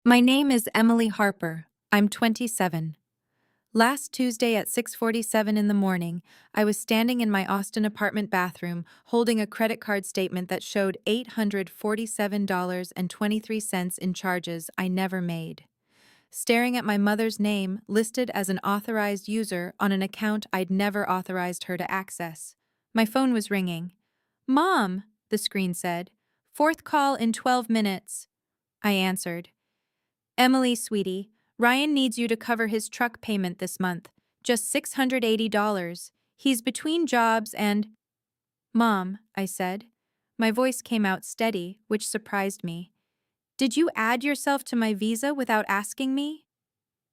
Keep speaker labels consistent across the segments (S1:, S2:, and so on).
S1: My name is Emily Harper. I'm 27. Last Tuesday at 6:47 in the morning, I was standing in my Austin apartment bathroom holding a credit card statement that showed $847.23 in charges I never made. Staring at my mother's name listed as an authorized user on an account I'd never authorized her to access. My phone was ringing. "Mom," the screen said. "Fourth call in 12 minutes." I answered. "Emily, sweetie, Ryan needs you to cover his truck payment this month. Just $680. He's between jobs and—" "Mom," I said. My voice came out steady, which surprised me. "Did you add yourself to my visa without asking me?"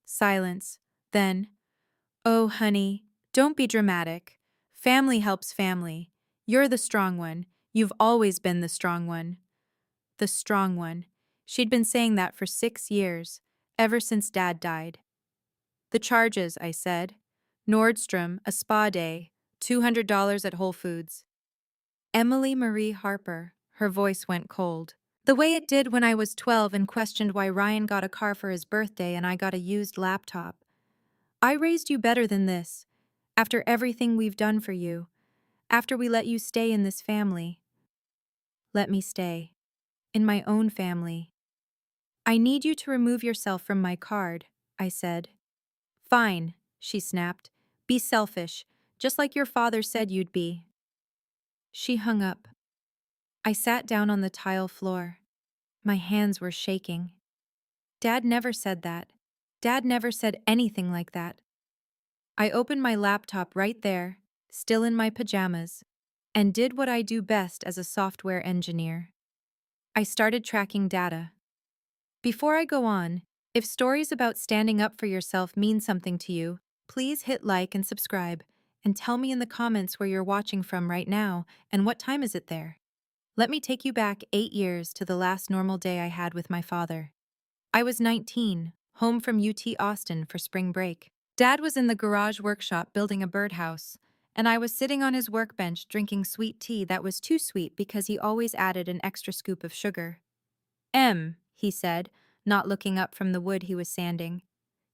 S1: Silence. Then, "Oh, honey, don't be dramatic. Family helps family. You're the strong one. You've always been the strong one." The strong one. She'd been saying that for 6 years, ever since Dad died. "The charges," I said. "Nordstrom, a spa day, $200 at Whole Foods." Emily Marie Harper. Her voice went cold. The way it did when I was 12 and questioned why Ryan got a car for his birthday and I got a used laptop. "I raised you better than this. After everything we've done for you. After we let you stay in this family." Let me stay. In my own family. "I need you to remove yourself from my card," I said. "Fine," she snapped. "Be selfish, just like your father said you'd be." She hung up. I sat down on the tile floor. My hands were shaking. Dad never said that. Dad never said anything like that. I opened my laptop right there, still in my pajamas, and did what I do best as a software engineer. I started tracking data. Before I go on, if stories about standing up for yourself mean something to you, please hit like and subscribe, and tell me in the comments where you're watching from right now and what time is it there. Let me take you back 8 years to the last normal day I had with my father. I was 19, home from UT Austin for spring break. Dad was in the garage workshop building a birdhouse, and I was sitting on his workbench drinking sweet tea that was too sweet because he always added an extra scoop of sugar. He said, not looking up from the wood he was sanding.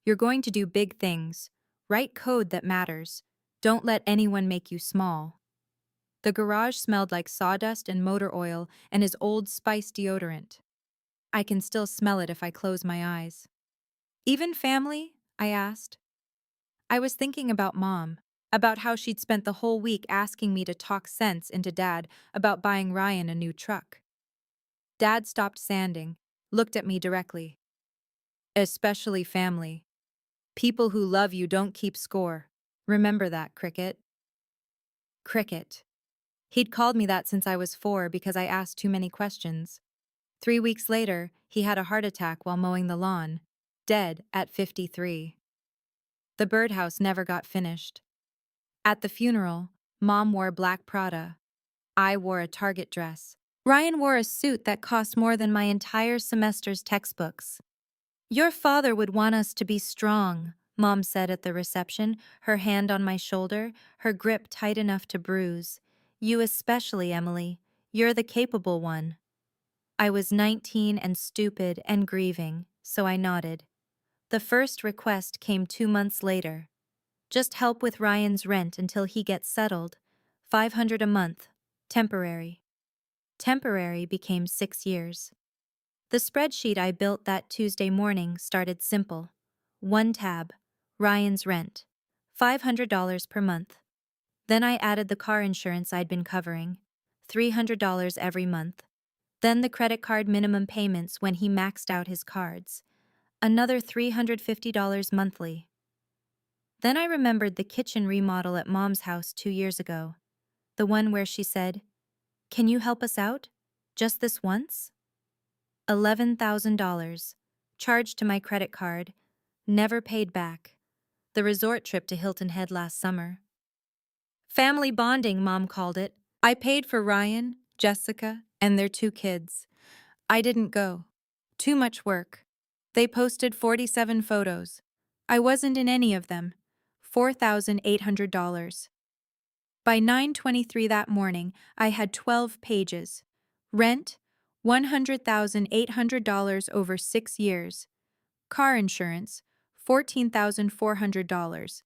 S1: "You're going to do big things. Write code that matters. Don't let anyone make you small." The garage smelled like sawdust and motor oil and his old spice deodorant. I can still smell it if I close my eyes. "Even family?" I asked. I was thinking about Mom, about how she'd spent the whole week asking me to talk sense into Dad about buying Ryan a new truck. Dad stopped sanding, looked at me directly. "Especially family. People who love you don't keep score. Remember that, Cricket." Cricket. He'd called me that since I was 4 because I asked too many questions. 3 weeks later, he had a heart attack while mowing the lawn, dead at 53. The birdhouse never got finished. At the funeral, Mom wore black Prada. I wore a Target dress. Ryan wore a suit that cost more than my entire semester's textbooks. "Your father would want us to be strong," Mom said at the reception, her hand on my shoulder, her grip tight enough to bruise. "You especially, Emily. You're the capable one." I was 19 and stupid and grieving, so I nodded. The first request came 2 months later. "Just help with Ryan's rent until he gets settled. $500 a month. Temporary." Temporary became 6 years. The spreadsheet I built that Tuesday morning started simple. 1 tab, Ryan's rent, $500 per month. Then I added the car insurance I'd been covering, $300 every month. Then the credit card minimum payments when he maxed out his cards, another $350 monthly. Then I remembered the kitchen remodel at Mom's house 2 years ago, the one where she said, "Can you help us out? Just this once?" $11,000, charged to my credit card, never paid back. The resort trip to Hilton Head last summer. Family bonding, Mom called it. I paid for Ryan, Jessica, and their 2 kids. I didn't go. Too much work. They posted 47 photos. I wasn't in any of them. $4,800. By 9:23 that morning, I had 12 pages. Rent, $100,800 over 6 years. Car insurance, $14,400.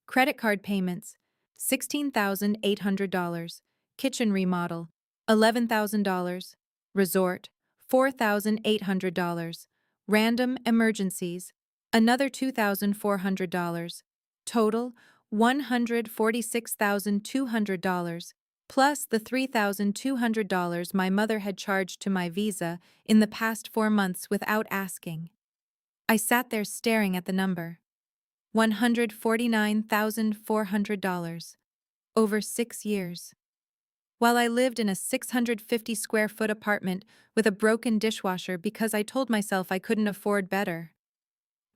S1: Credit card payments, $16,800. Kitchen remodel, $11,000. Resort, $4,800. Random emergencies, another $2,400. Total, $146,200, plus the $3,200 my mother had charged to my Visa in the past 4 months without asking. I sat there staring at the number. $149,400. Over 6 years. While I lived in a 650 square foot apartment with a broken dishwasher because I told myself I couldn't afford better.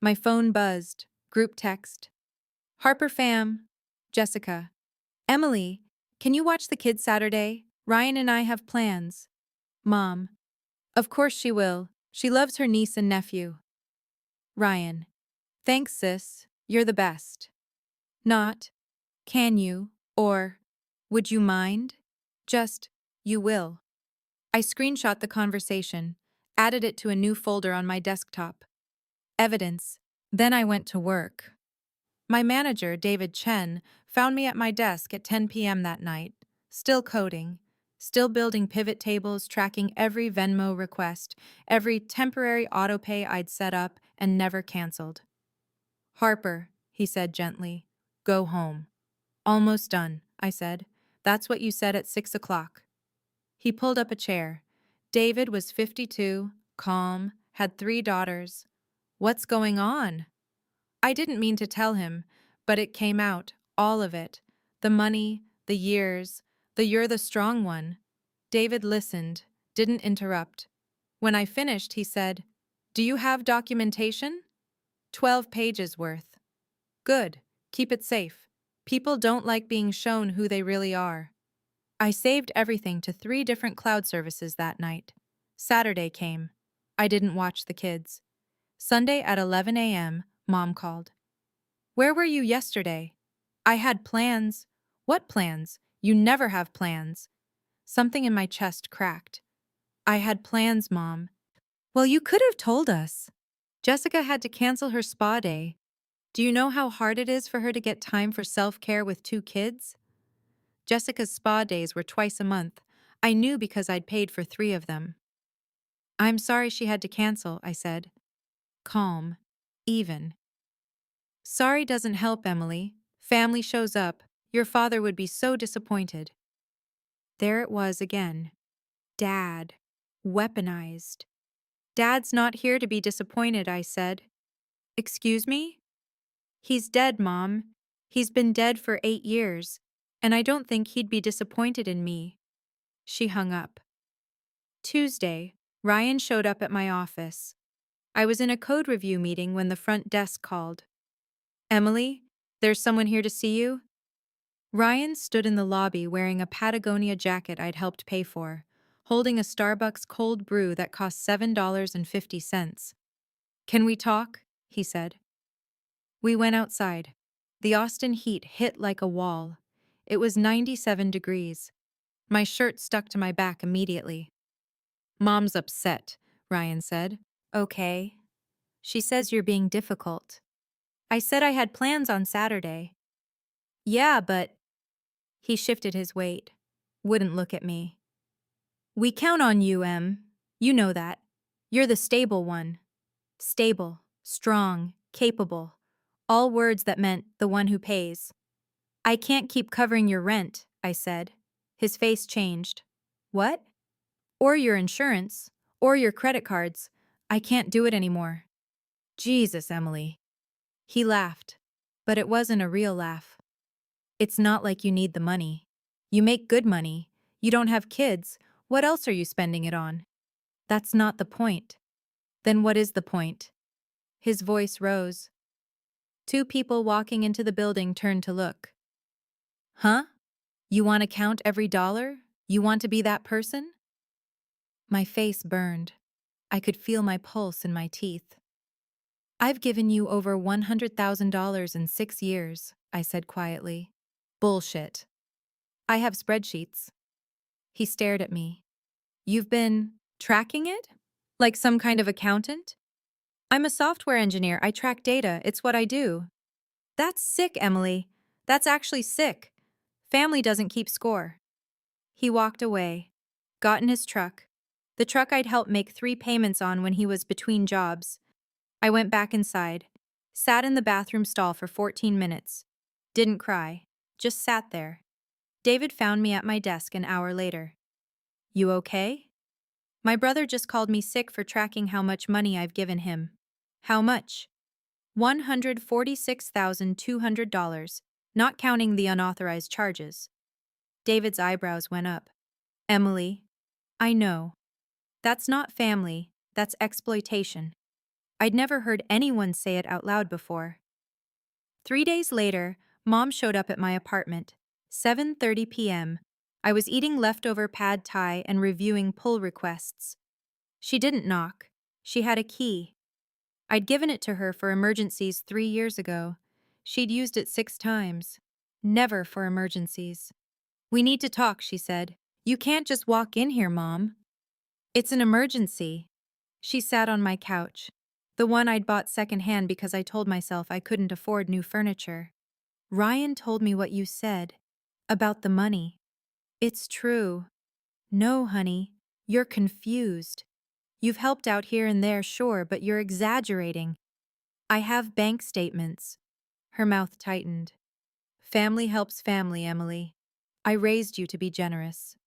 S1: My phone buzzed. Group text. Harper fam. Jessica. Emily, can you watch the kids Saturday? Ryan and I have plans. Mom. Of course she will. She loves her niece and nephew. Ryan. Thanks, sis. You're the best. Not, can you, or, would you mind? Just, you will. I screenshot the conversation, added it to a new folder on my desktop. Evidence. Then I went to work. My manager, David Chen, found me at my desk at 10 p.m. that night, still coding, still building pivot tables, tracking every Venmo request, every temporary autopay I'd set up and never canceled. Harper, he said gently, go home. Almost done, I said. That's what you said at 6 o'clock. He pulled up a chair. David was 52, calm, had 3 daughters. What's going on? I didn't mean to tell him, but it came out, all of it. The money, the years, the you're the strong one. David listened, didn't interrupt. When I finished, he said, do you have documentation? 12 pages worth. Good, keep it safe. People don't like being shown who they really are. I saved everything to 3 different cloud services that night. Saturday came. I didn't watch the kids. Sunday at 11 a.m., Mom called. Where were you yesterday? I had plans. What plans? You never have plans. Something in my chest cracked. I had plans, Mom. Well, you could have told us. Jessica had to cancel her spa day. Do you know how hard it is for her to get time for self-care with 2 kids? Jessica's spa days were twice a month. I knew because I'd paid for 3 of them. I'm sorry she had to cancel, I said. Calm. Even. Sorry doesn't help, Emily. Family shows up. Your father would be so disappointed. There it was again. Dad. Weaponized. Dad's not here to be disappointed, I said. Excuse me? He's dead, Mom. He's been dead for 8 years, and I don't think he'd be disappointed in me. She hung up. Tuesday, Ryan showed up at my office. I was in a code review meeting when the front desk called. Emily, there's someone here to see you. Ryan stood in the lobby wearing a Patagonia jacket I'd helped pay for, holding a Starbucks cold brew that cost $7.50. Can we talk? He said. We went outside. The Austin heat hit like a wall. It was 97 degrees. My shirt stuck to my back immediately. Mom's upset, Ryan said. Okay. She says you're being difficult. I said I had plans on Saturday. Yeah, but... He shifted his weight. Wouldn't look at me. We count on you, Em. You know that. You're the stable one. Stable, strong, capable. All words that meant the one who pays. I can't keep covering your rent, I said. His face changed. What? Or your insurance, or your credit cards. I can't do it anymore. Jesus, Emily. He laughed, but it wasn't a real laugh. It's not like you need the money. You make good money. You don't have kids. What else are you spending it on? That's not the point. Then what is the point? His voice rose. 2 people walking into the building turned to look. Huh? You want to count every dollar? You want to be that person? My face burned. I could feel my pulse in my teeth. I've given you over $100,000 in 6 years, I said quietly. Bullshit. I have spreadsheets. He stared at me. You've been Tracking it? Like some kind of accountant? I'm a software engineer. I track data. It's what I do. That's sick, Emily. That's actually sick. Family doesn't keep score. He walked away, got in his truck, the truck I'd helped make 3 payments on when he was between jobs. I went back inside, sat in the bathroom stall for 14 minutes. Didn't cry, just sat there. David found me at my desk an hour later. You okay? My brother just called me sick for tracking how much money I've given him. How much? $146,200, not counting the unauthorized charges. David's eyebrows went up. Emily, I know. That's not family, that's exploitation. I'd never heard anyone say it out loud before. 3 days later, Mom showed up at my apartment. 7:30 p.m. I was eating leftover pad thai and reviewing pull requests. She didn't knock. She had a key. I'd given it to her for emergencies 3 years ago. She'd used it 6 times. Never for emergencies. We need to talk, she said. You can't just walk in here, Mom. It's an emergency. She sat on my couch, the one I'd bought secondhand because I told myself I couldn't afford new furniture. Ryan told me what you said. About the money. It's true. No, honey. You're confused. You've helped out here and there, sure, but you're exaggerating. I have bank statements. Her mouth tightened. Family helps family, Emily. I raised you to be generous.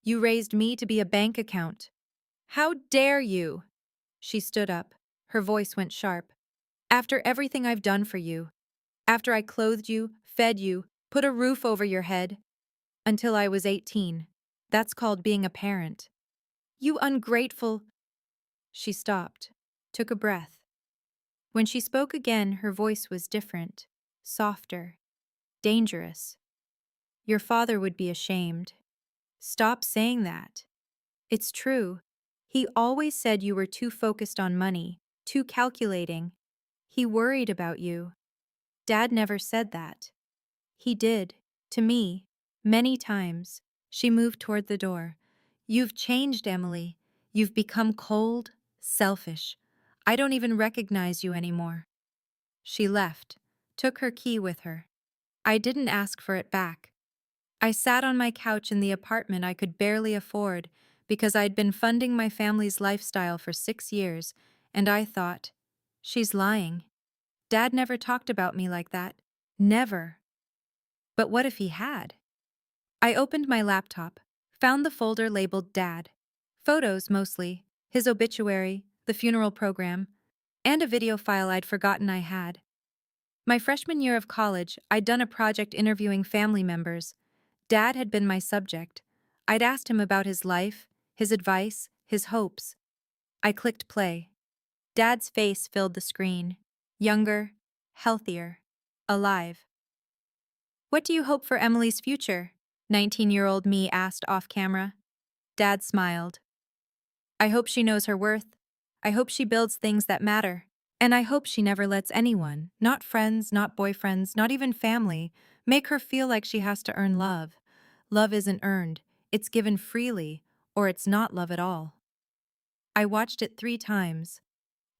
S1: You raised me to be a bank account. How dare you? She stood up. Her voice went sharp. After everything I've done for you, after I clothed you, fed you, put a roof over your head, until I was 18. That's called being a parent. You ungrateful. She stopped, took a breath. When she spoke again, her voice was different, softer, dangerous. Your father would be ashamed. Stop saying that. It's true. He always said you were too focused on money, too calculating. He worried about you. Dad never said that. He did, to me, many times. She moved toward the door. You've changed, Emily. You've become cold, selfish. I don't even recognize you anymore. She left, took her key with her. I didn't ask for it back. I sat on my couch in the apartment I could barely afford because I'd been funding my family's lifestyle for 6 years, and I thought, she's lying. Dad never talked about me like that. Never. But what if he had? I opened my laptop, found the folder labeled Dad. Photos, mostly, his obituary, the funeral program, and a video file I'd forgotten I had. My freshman year of college, I'd done a project interviewing family members. Dad had been my subject. I'd asked him about his life, his advice, his hopes. I clicked play. Dad's face filled the screen. Younger, healthier, alive. What do you hope for Emily's future? 19-year-old me asked off camera. Dad smiled. I hope she knows her worth. I hope she builds things that matter. And I hope she never lets anyone, not friends, not boyfriends, not even family, make her feel like she has to earn love. Love isn't earned, it's given freely, or it's not love at all. I watched it 3 times.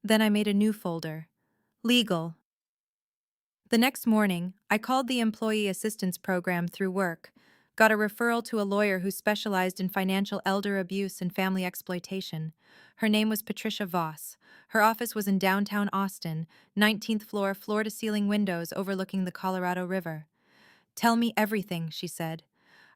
S1: Then I made a new folder. Legal. The next morning, I called the Employee Assistance Program through work, got a referral to a lawyer who specialized in financial elder abuse and family exploitation. Her name was Patricia Voss. Her office was in downtown Austin, 19th floor, floor-to-ceiling windows overlooking the Colorado River. Tell me everything, she said.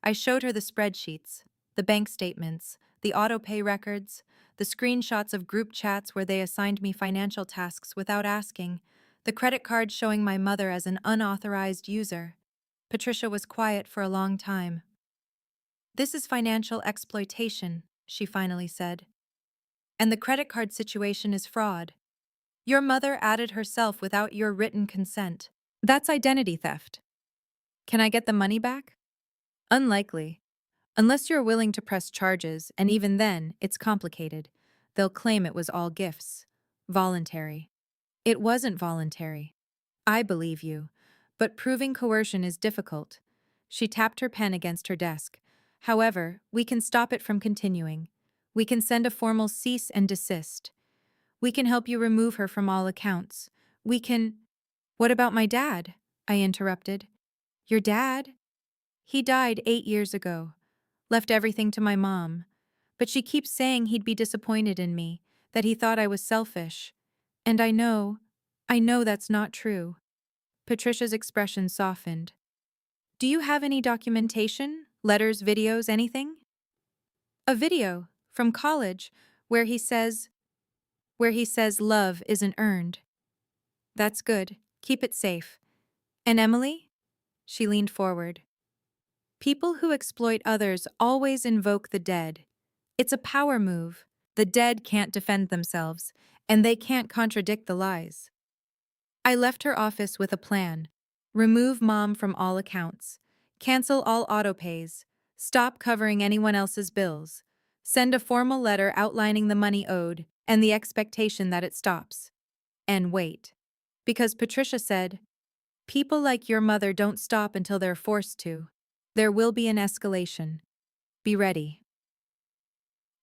S1: I showed her the spreadsheets, the bank statements, the auto-pay records, the screenshots of group chats where they assigned me financial tasks without asking, the credit card showing my mother as an unauthorized user. Patricia was quiet for a long time. This is financial exploitation, she finally said. And the credit card situation is fraud. Your mother added herself without your written consent. That's identity theft. Can I get the money back? Unlikely. Unless you're willing to press charges, and even then, it's complicated. They'll claim it was all gifts. Voluntary. It wasn't voluntary. I believe you. But proving coercion is difficult. She tapped her pen against her desk. However, we can stop it from continuing. We can send a formal cease and desist. We can help you remove her from all accounts. We can— What about my dad? I interrupted. Your dad? He died 8 years ago. Left everything to my mom. But she keeps saying he'd be disappointed in me, that he thought I was selfish. And I know that's not true. Patricia's expression softened. Do you have any documentation? Letters, videos, anything? A video from college where he says love isn't earned. That's good. Keep it safe. And Emily? She leaned forward. People who exploit others always invoke the dead. It's a power move. The dead can't defend themselves, and they can't contradict the lies. I left her office with a plan. Remove Mom from all accounts. Cancel all autopays. Stop covering anyone else's bills. Send a formal letter outlining the money owed and the expectation that it stops. And wait. Because Patricia said, people like your mother don't stop until they're forced to. There will be an escalation. Be ready.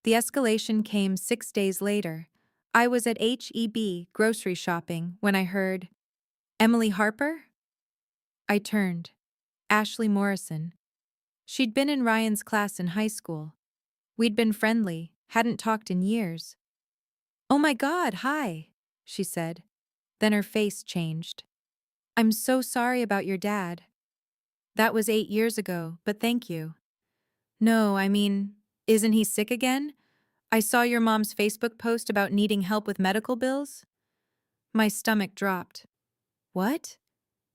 S1: The escalation came 6 days later. I was at H-E-B grocery shopping when I heard, Emily Harper? I turned. Ashley Morrison. She'd been in Ryan's class in high school. We'd been friendly, hadn't talked in years. Oh my God, hi, she said. Then her face changed. I'm so sorry about your dad. That was 8 years ago, but thank you. No, I mean, isn't he sick again? I saw your mom's Facebook post about needing help with medical bills. My stomach dropped. What?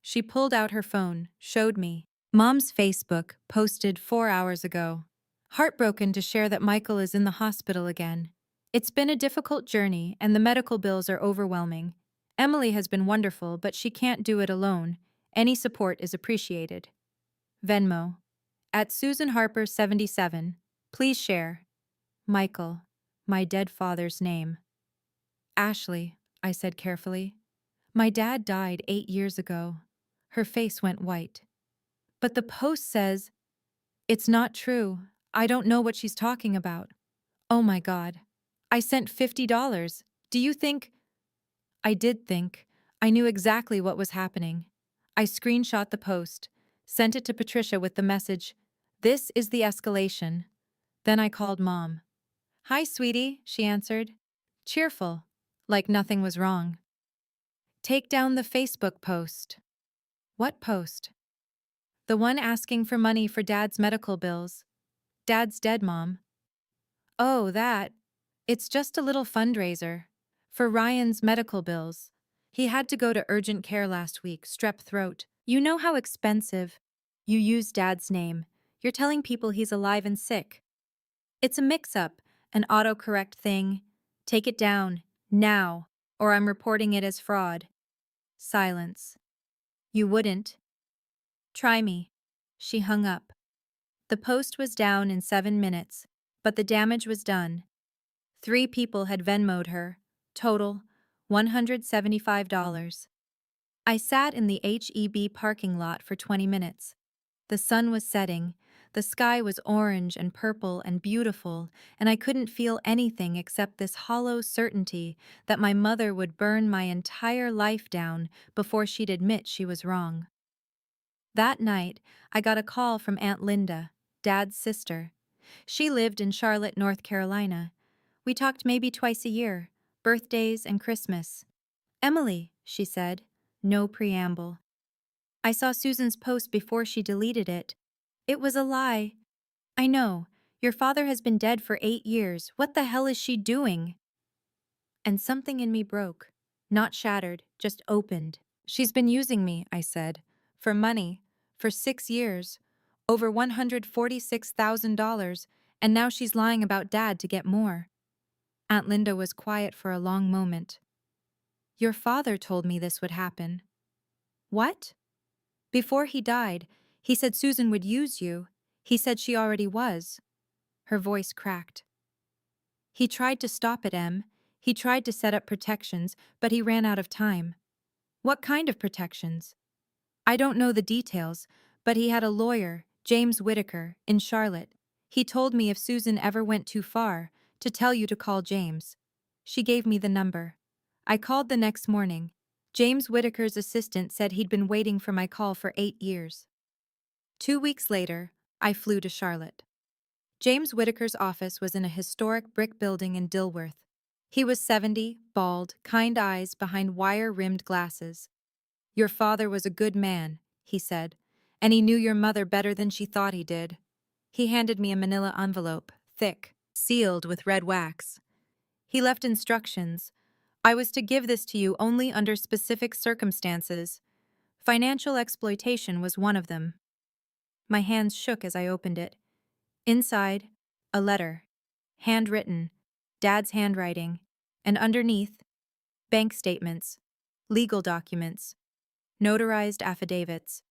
S1: She pulled out her phone, showed me. Mom's Facebook posted 4 hours ago. Heartbroken to share that Michael is in the hospital again. It's been a difficult journey and the medical bills are overwhelming. Emily has been wonderful, but she can't do it alone. Any support is appreciated. Venmo. At Susan Harper 77. Please share. Michael. My dead father's name. Ashley, I said carefully. My dad died 8 years ago. Her face went white. But the post says, it's not true. I don't know what she's talking about. Oh my God. I sent $50. Do you think— I did think. I knew exactly what was happening. I screenshot the post, sent it to Patricia with the message, this is the escalation. Then I called Mom. Hi, sweetie, she answered. Cheerful, like nothing was wrong. Take down the Facebook post. What post? The one asking for money for Dad's medical bills. Dad's dead, Mom. Oh, that. It's just a little fundraiser. For Ryan's medical bills. He had to go to urgent care last week, strep throat. You know how expensive. You use Dad's name. You're telling people he's alive and sick. It's a mix-up, an autocorrect thing. Take it down, now, or I'm reporting it as fraud. Silence. You wouldn't. Try me. She hung up. The post was down in 7 minutes, but the damage was done. 3 people had Venmo'd her. Total, $175. I sat in the H-E-B parking lot for 20 minutes. The sun was setting, the sky was orange and purple and beautiful, and I couldn't feel anything except this hollow certainty that my mother would burn my entire life down before she'd admit she was wrong. That night, I got a call from Aunt Linda, Dad's sister. She lived in Charlotte, North Carolina. We talked maybe twice a year, birthdays and Christmas. Emily, she said, no preamble. I saw Susan's post before she deleted it. It was a lie. I know. Your father has been dead for 8 years. What the hell is she doing? And something in me broke. Not shattered, just opened. She's been using me, I said. For money. For 6 years. Over $146,000. And now she's lying about Dad to get more. Aunt Linda was quiet for a long moment. Your father told me this would happen. What? Before he died, he said Susan would use you. He said she already was. Her voice cracked. He tried to stop it, Em. He tried to set up protections, but he ran out of time. What kind of protections? I don't know the details, but he had a lawyer, James Whitaker, in Charlotte. He told me if Susan ever went too far, to tell you to call James. She gave me the number. I called the next morning. James Whitaker's assistant said he'd been waiting for my call for 8 years. 2 weeks later, I flew to Charlotte. James Whitaker's office was in a historic brick building in Dilworth. He was 70, bald, kind eyes behind wire-rimmed glasses. "Your father was a good man," he said, "and he knew your mother better than she thought he did." He handed me a manila envelope, thick, sealed with red wax. He left instructions. "I was to give this to you only under specific circumstances. Financial exploitation was one of them." My hands shook as I opened it. Inside, a letter, handwritten, Dad's handwriting, and underneath, bank statements, legal documents, notarized affidavits.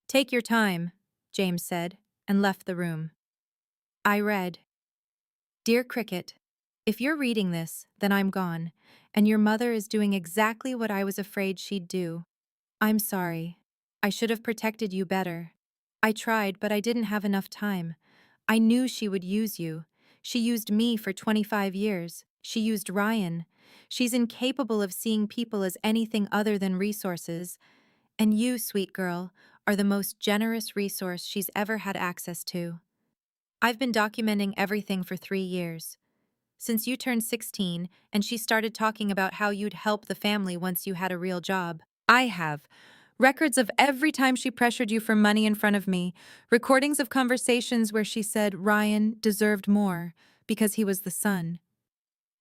S1: "Take your time," James said, and left the room. I read, "Dear Cricket, if you're reading this, then I'm gone, and your mother is doing exactly what I was afraid she'd do. I'm sorry. I should have protected you better. I tried, but I didn't have enough time. I knew she would use you. She used me for 25 years. She used Ryan. She's incapable of seeing people as anything other than resources. And you, sweet girl, are the most generous resource she's ever had access to. I've been documenting everything for 3 years. Since you turned 16 and she started talking about how you'd help the family once you had a real job. I have records of every time she pressured you for money in front of me, recordings of conversations where she said Ryan deserved more because he was the son.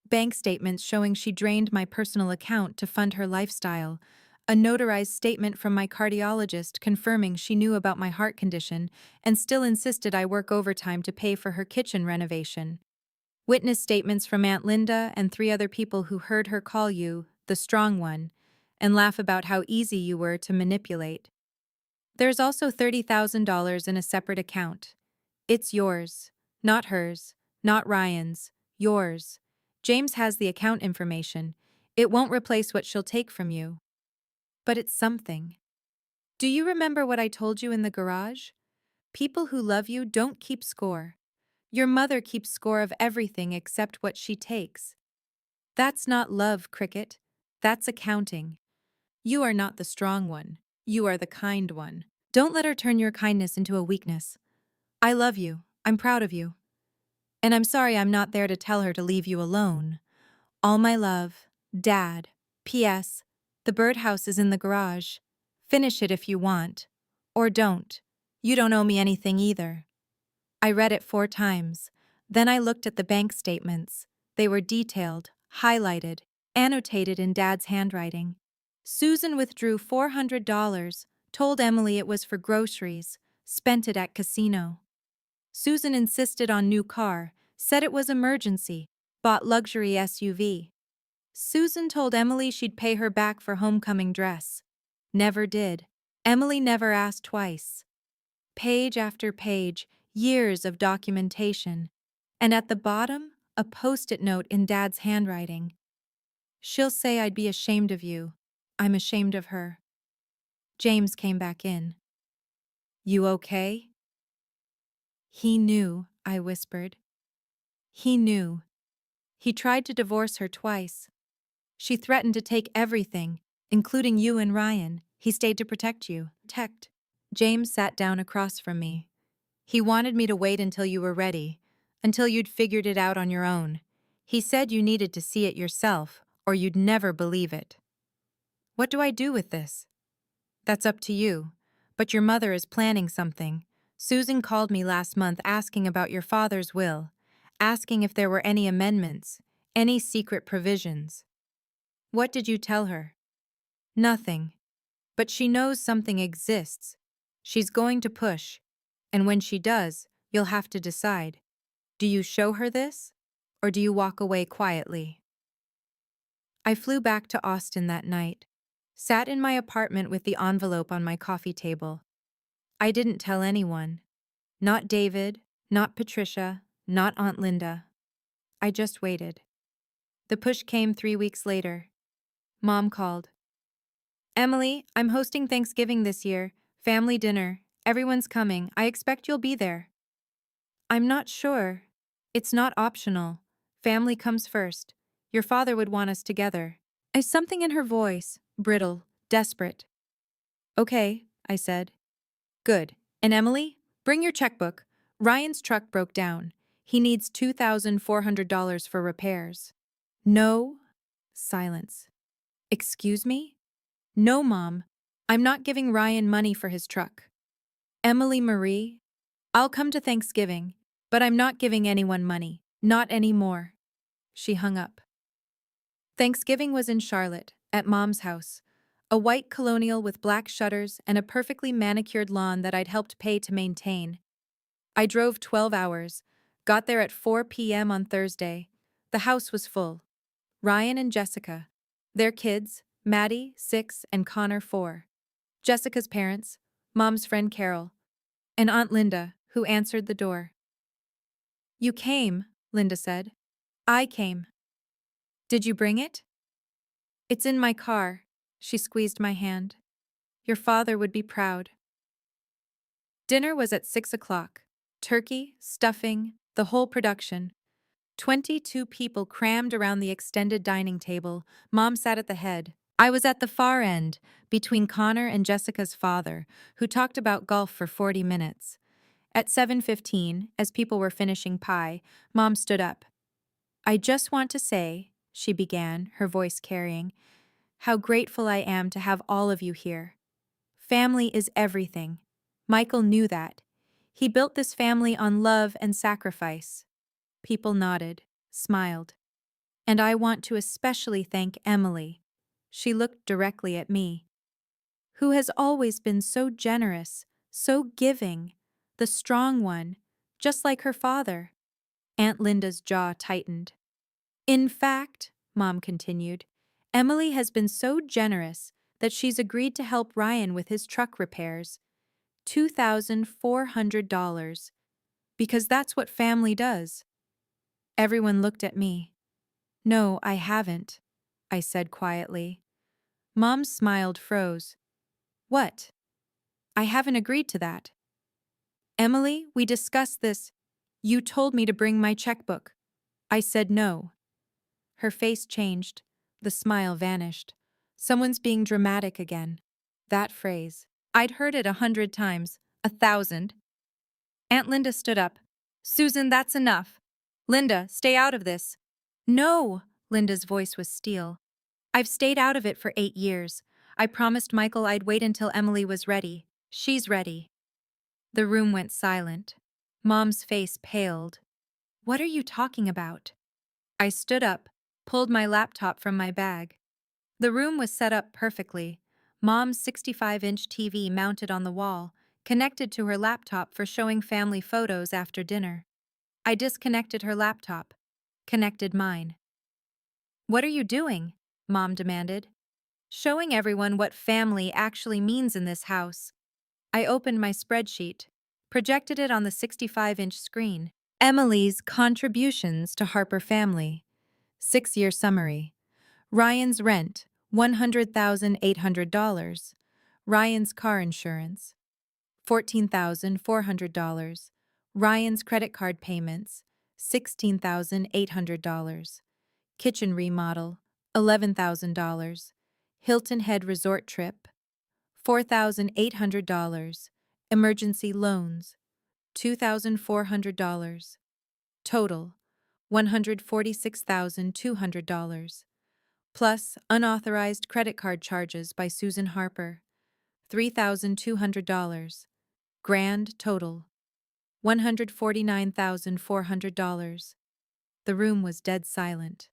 S1: Bank statements showing she drained my personal account to fund her lifestyle, a notarized statement from my cardiologist confirming she knew about my heart condition and still insisted I work overtime to pay for her kitchen renovation. Witness statements from Aunt Linda and 3 other people who heard her call you the strong one and laugh about how easy you were to manipulate. There's also $30,000 in a separate account. It's yours, not hers, not Ryan's, yours. James has the account information. It won't replace what she'll take from you. But it's something. Do you remember what I told you in the garage? People who love you don't keep score. Your mother keeps score of everything except what she takes. That's not love, Cricket. That's accounting. You are not the strong one. You are the kind one. Don't let her turn your kindness into a weakness. I love you. I'm proud of you. And I'm sorry I'm not there to tell her to leave you alone. All my love, Dad. P.S. The birdhouse is in the garage. Finish it if you want. Or don't. You don't owe me anything either. I read it 4 times. Then I looked at the bank statements. They were detailed, highlighted, annotated in Dad's handwriting. Susan withdrew $400, told Emily it was for groceries, spent it at casino. Susan insisted on new car, said it was emergency, bought luxury SUV. Susan told Emily she'd pay her back for homecoming dress. Never did. Emily never asked twice. Page after page, years of documentation. And at the bottom, a post-it note in Dad's handwriting. "She'll say I'd be ashamed of you. I'm ashamed of her." James came back in. "You okay?" "He knew," I whispered. "He knew. He tried to divorce her twice. She threatened to take everything, including you and Ryan. He stayed to protect you." James sat down across from me. "He wanted me to wait until you were ready, until you'd figured it out on your own. He said you needed to see it yourself, or you'd never believe it." "What do I do with this?" "That's up to you. But your mother is planning something. Susan called me last month asking about your father's will, asking if there were any amendments, any secret provisions." "What did you tell her?" "Nothing. But she knows something exists. She's going to push. And when she does, you'll have to decide. Do you show her this? Or do you walk away quietly?" I flew back to Austin that night, sat in my apartment with the envelope on my coffee table. I didn't tell anyone. Not David, not Patricia, not Aunt Linda. I just waited. The push came 3 weeks later. Mom called. "Emily, I'm hosting Thanksgiving this year. Family dinner. Everyone's coming. I expect you'll be there." "I'm not sure. It's not optional. Family comes first. Your father would want us together. Something in her voice, brittle, desperate. Okay, I said. Good. And Emily? Bring your checkbook. Ryan's truck broke down. He needs $2,400 for repairs. No. Silence. Excuse me? No, Mom. I'm not giving Ryan money for his truck. Emily Marie? I'll come to Thanksgiving, but I'm not giving anyone money. Not anymore. She hung up. Thanksgiving was in Charlotte, at Mom's house. A white colonial with black shutters and a perfectly manicured lawn that I'd helped pay to maintain. I drove 12 hours, got there at 4 p.m. on Thursday. The house was full. Ryan and Jessica. Their kids, Maddie, 6, and Connor, 4. Jessica's parents, Mom's friend Carol, and Aunt Linda, who answered the door. You came, Linda said. I came. Did you bring it? It's in my car. She squeezed my hand. Your father would be proud. Dinner was at 6 o'clock. Turkey, stuffing, the whole production. 22 people crammed around the extended dining table. Mom sat at the head. I was at the far end, between Connor and Jessica's father, who talked about golf for 40 minutes. At 7:15, as people were finishing pie, Mom stood up. I just want to say, she began, her voice carrying, how grateful I am to have all of you here. Family is everything. Michael knew that. He built this family on love and sacrifice. People nodded, smiled. And I want to especially thank Emily. She looked directly at me. Who has always been so generous, so giving, the strong one, just like her father. Aunt Linda's jaw tightened. In fact, Mom continued, Emily has been so generous that she's agreed to help Ryan with his truck repairs. $2,400. Because that's what family does. Everyone looked at me. No, I haven't, I said quietly. Mom's smile froze. What? I haven't agreed to that. Emily, we discussed this. You told me to bring my checkbook. I said no. Her face changed. The smile vanished. Someone's being dramatic again. That phrase. I'd heard it 100 times. 1,000. Aunt Linda stood up. Susan, that's enough. Linda, stay out of this. No, Linda's voice was steel. I've stayed out of it for 8 years. I promised Michael I'd wait until Emily was ready. She's ready. The room went silent. Mom's face paled. What are you talking about? I stood up, pulled my laptop from my bag. The room was set up perfectly. Mom's 65-inch TV mounted on the wall, connected to her laptop for showing family photos after dinner. I disconnected her laptop, connected mine. What are you doing? Mom demanded. Showing everyone what family actually means in this house. I opened my spreadsheet, projected it on the 65-inch screen. Emily's contributions to Harper family. 6-year summary. Ryan's rent, $100,800. Ryan's car insurance, $14,400. Ryan's credit card payments, $16,800. Kitchen remodel, $11,000. Hilton Head resort trip, $4,800. Emergency loans, $2,400. Total, $146,200. Plus unauthorized credit card charges by Susan Harper, $3,200. Grand total, $149,400. The room was dead silent.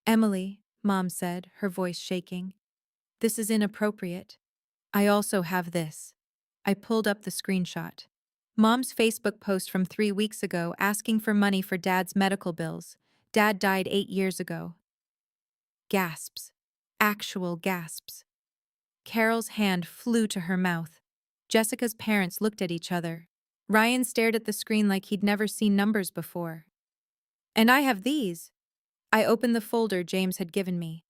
S1: Emily, Mom said, her voice shaking, this is inappropriate. I also have this. I pulled up the screenshot. Mom's Facebook post from 3 weeks ago asking for money for Dad's medical bills. Dad died 8 years ago. Gasps. Actual gasps. Carol's hand flew to her mouth. Jessica's parents looked at each other. Ryan stared at the screen like he'd never seen numbers before. And I have these. I opened the folder James had given me.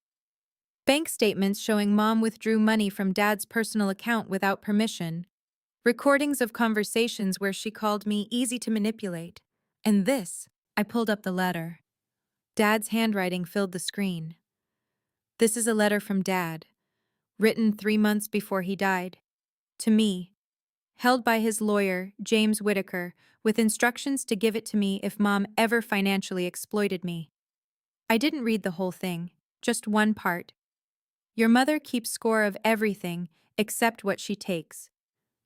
S1: Bank statements showing Mom withdrew money from Dad's personal account without permission. Recordings of conversations where she called me easy to manipulate. And this, I pulled up the letter. Dad's handwriting filled the screen. This is a letter from Dad, written 3 months before he died. To me, held by his lawyer, James Whitaker, with instructions to give it to me if Mom ever financially exploited me. I didn't read the whole thing, just one part. Your mother keeps score of everything except what she takes.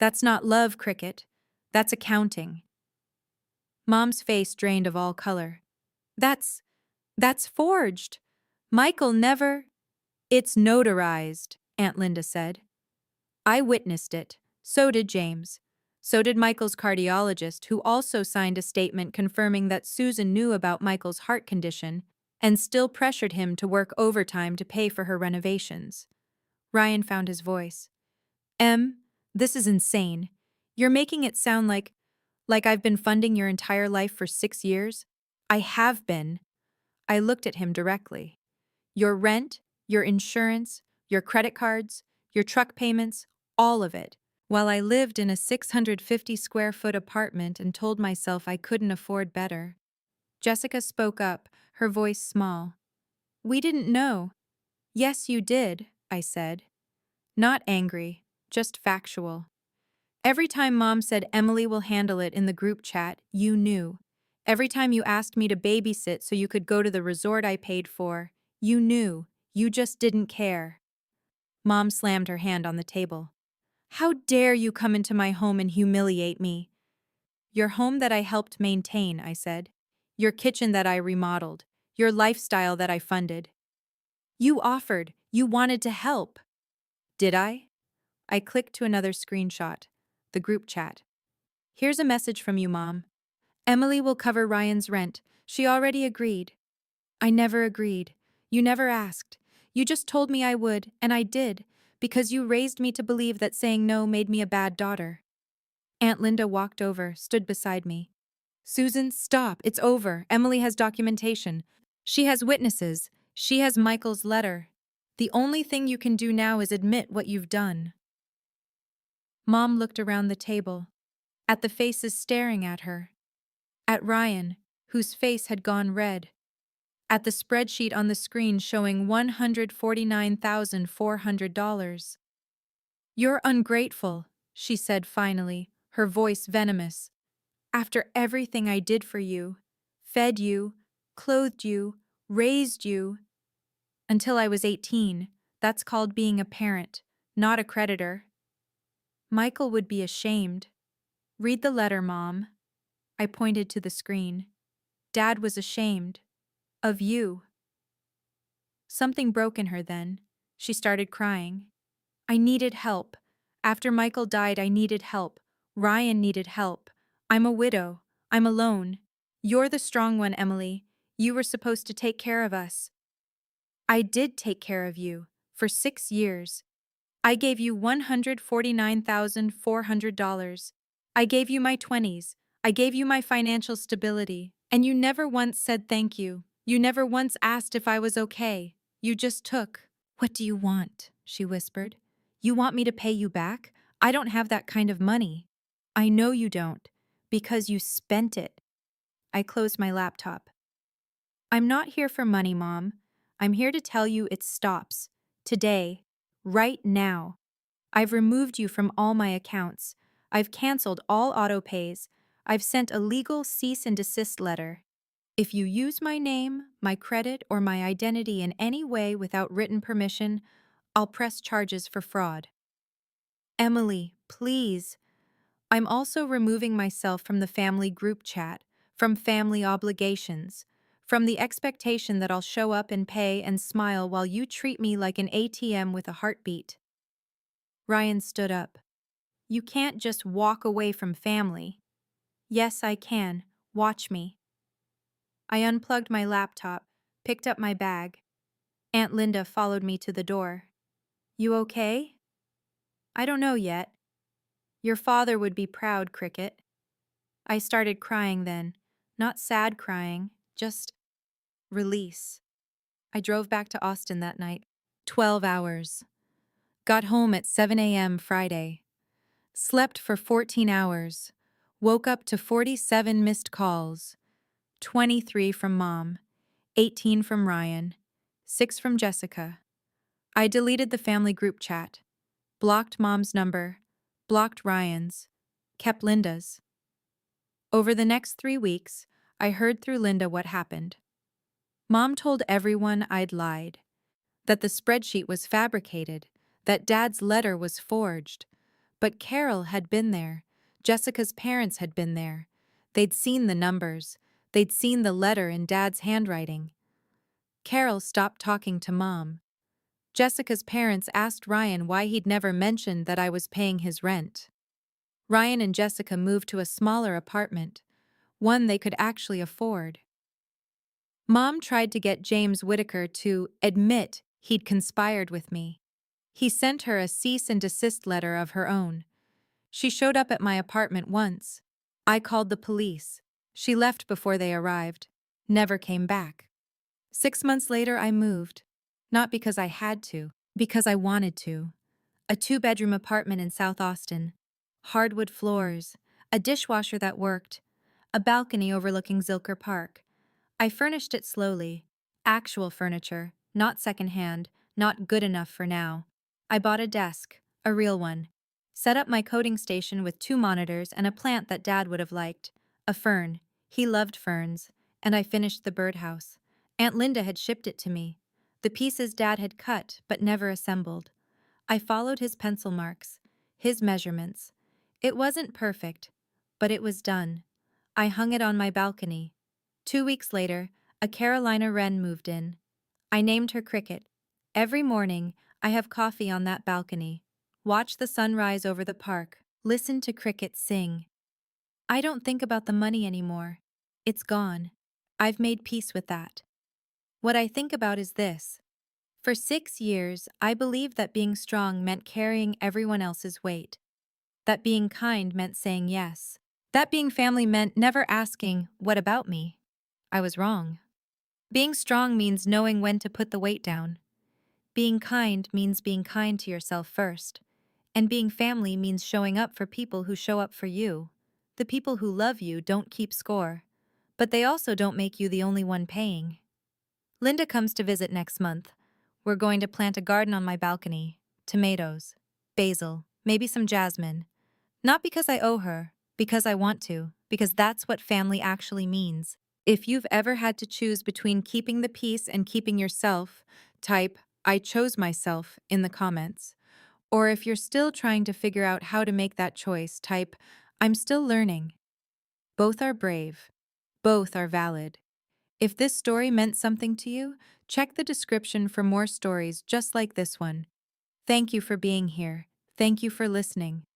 S1: That's not love, Cricket. That's accounting. Mom's face drained of all color. That's forged. Michael never. It's notarized, Aunt Linda said. I witnessed it. So did James. So did Michael's cardiologist, who also signed a statement confirming that Susan knew about Michael's heart condition and still pressured him to work overtime to pay for her renovations. Ryan found his voice. This is insane. You're making it sound like I've been funding your entire life for 6 years? I have been. I looked at him directly. Your rent, your insurance, your credit cards, your truck payments, all of it, while I lived in a 650 square foot apartment and told myself I couldn't afford better. Jessica spoke up, her voice small. We didn't know. Yes, you did, I said. Not angry, just factual. Every time Mom said Emily will handle it in the group chat, you knew. Every time you asked me to babysit so you could go to the resort I paid for, you knew. You just didn't care. Mom slammed her hand on the table. How dare you come into my home and humiliate me? Your home that I helped maintain, I said. Your kitchen that I remodeled. Your lifestyle that I funded. You offered. You wanted to help. Did I? I clicked to another screenshot. The group chat. Here's a message from you, Mom. Emily will cover Ryan's rent. She already agreed. I never agreed. You never asked. You just told me I would, and I did, because you raised me to believe that saying no made me a bad daughter. Aunt Linda walked over, stood beside me. Susan, stop. It's over. Emily has documentation. She has witnesses. She has Michael's letter. The only thing you can do now is admit what you've done. Mom looked around the table, at the faces staring at her, at Ryan, whose face had gone red, at the spreadsheet on the screen showing $149,400. You're ungrateful, she said finally, her voice venomous. After everything I did for you, fed you, clothed you, raised you, until I was 18, that's called being a parent, not a creditor. Michael would be ashamed. Read the letter, Mom. I pointed to the screen. Dad was ashamed. Of you. Something broke in her then. She started crying. I needed help. After Michael died, I needed help. Ryan needed help. I'm a widow. I'm alone. You're the strong one, Emily. You were supposed to take care of us. I did take care of you. For 6 years. I gave you $149,400. I gave you my 20s. I gave you my financial stability. And you never once said thank you. You never once asked if I was okay. You just took. What do you want? She whispered. You want me to pay you back? I don't have that kind of money. I know you don't. Because you spent it. I closed my laptop. I'm not here for money, Mom. I'm here to tell you it stops. Today. Right now. I've removed you from all my accounts. I've canceled all auto pays. I've sent a legal cease and desist letter. If you use my name, my credit, or my identity in any way without written permission, I'll press charges for fraud. Emily, please. I'm also removing myself from the family group chat, from family obligations, from the expectation that I'll show up and pay and smile while you treat me like an ATM with a heartbeat. Ryan stood up. You can't just walk away from family. Yes, I can. Watch me. I unplugged my laptop, picked up my bag. Aunt Linda followed me to the door. You okay? I don't know yet. Your father would be proud, Cricket. I started crying then. Not sad crying, just release. I drove back to Austin that night. 12 hours. Got home at 7 a.m. Friday. Slept for 14 hours. Woke up to 47 missed calls. 23 from Mom. 18 from Ryan, 6 from Jessica. I deleted the family group chat, blocked Mom's number, blocked Ryan's, kept Linda's. Over the next 3 weeks, I heard through Linda what happened. Mom told everyone I'd lied, that the spreadsheet was fabricated, that Dad's letter was forged. But Carol had been there. Jessica's parents had been there. They'd seen the numbers. They'd seen the letter in Dad's handwriting. Carol stopped talking to Mom. Jessica's parents asked Ryan why he'd never mentioned that I was paying his rent. Ryan and Jessica moved to a smaller apartment, one they could actually afford. Mom tried to get James Whitaker to admit he'd conspired with me. He sent her a cease and desist letter of her own. She showed up at my apartment once. I called the police. She left before they arrived. Never came back. 6 months later, I moved. Not because I had to, because I wanted to. A 2-bedroom apartment in South Austin. Hardwood floors, a dishwasher that worked, a balcony overlooking Zilker Park. I furnished it slowly. Actual furniture, not secondhand, not good enough for now. I bought a desk, a real one. Set up my coding station with 2 monitors and a plant that Dad would have liked. A fern. He loved ferns. And I finished the birdhouse. Aunt Linda had shipped it to me. The pieces Dad had cut but never assembled. I followed his pencil marks, his measurements. It wasn't perfect, but it was done. I hung it on my balcony. 2 weeks later, a Carolina wren moved in. I named her Cricket. Every morning, I have coffee on that balcony. Watch the sun rise over the park. Listen to Cricket sing. I don't think about the money anymore. It's gone. I've made peace with that. What I think about is this. For 6 years, I believed that being strong meant carrying everyone else's weight. That being kind meant saying yes. That being family meant never asking, "What about me?" I was wrong. Being strong means knowing when to put the weight down. Being kind means being kind to yourself first. And being family means showing up for people who show up for you. The people who love you don't keep score. But they also don't make you the only one paying. Linda comes to visit next month. We're going to plant a garden on my balcony. Tomatoes, basil, maybe some jasmine. Not because I owe her, because I want to, because that's what family actually means. If you've ever had to choose between keeping the peace and keeping yourself, type, "I chose myself" in the comments. Or if you're still trying to figure out how to make that choice, type, "I'm still learning." Both are brave. Both are valid. If this story meant something to you, check the description for more stories just like this one. Thank you for being here. Thank you for listening.